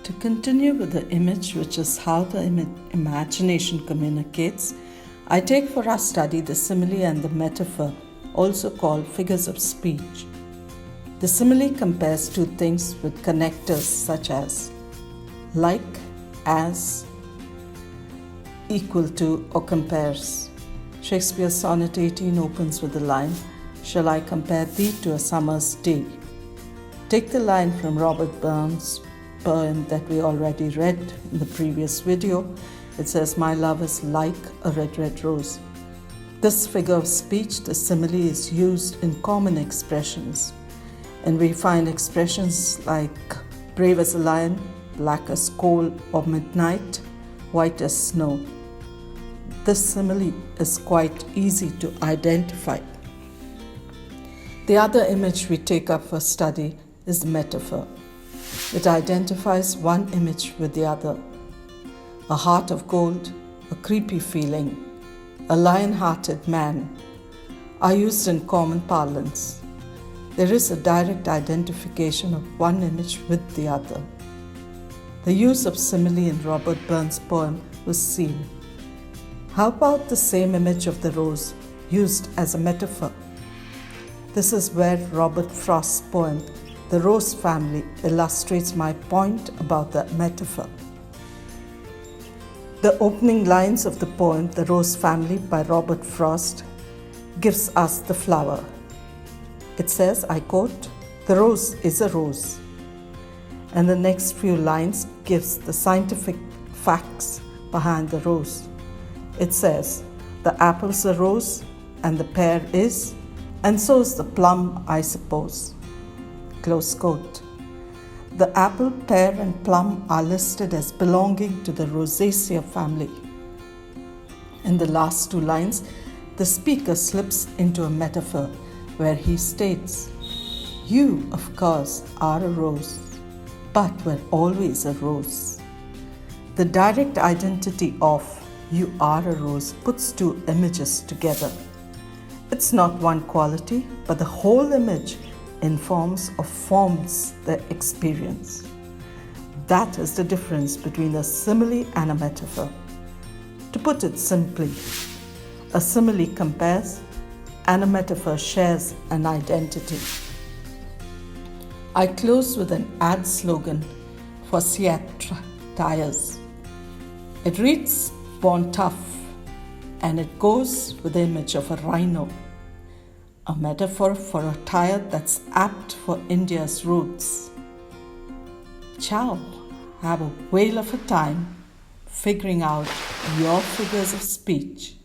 To continue with the image, which is how the imagination communicates, I take for our study the simile and the metaphor, also called figures of speech. The simile compares two things with connectors such as like, as, equal to, or compares. Shakespeare's Sonnet 18 opens with the line, "Shall I compare thee to a summer's day?" Take the line from Robert Burns' poem that we already read in the previous video. It says, "My love is like a red, red rose." This figure of speech, the simile, is used in common expressions. And we find expressions like brave as a lion, black as coal or midnight, white as snow. This simile is quite easy to identify. The other image we take up for study is the metaphor. It identifies one image with the other. A heart of gold, a creepy feeling, a lion-hearted man are used in common parlance. There is a direct identification of one image with the other. The use of simile in Robert Burns' poem was seen. How about the same image of the rose used as a metaphor? This is where Robert Frost's poem, The Rose Family, illustrates my point about the metaphor. The opening lines of the poem, The Rose Family by Robert Frost, gives us the flower. It says, I quote, "The rose is a rose." And the next few lines gives the scientific facts behind the rose. It says, "The apple's a rose, and the pear is, and so is the plum, I suppose." Close quote. The apple, pear, and plum are listed as belonging to the Rosaceae family. In the last two lines, the speaker slips into a metaphor where he states, "You, of course, are a rose, but were always a rose." The direct identity of "you are a rose" puts two images together. It's not one quality, but the whole image informs or forms the experience. That is the difference between a simile and a metaphor. To put it simply, a simile compares and a metaphor shares an identity. I close with an ad slogan for Seat tires. It reads, "Born tough," and it goes with the image of a rhino, a metaphor for a tire that's apt for India's roads. Ciao, have a whale of a time figuring out your figures of speech.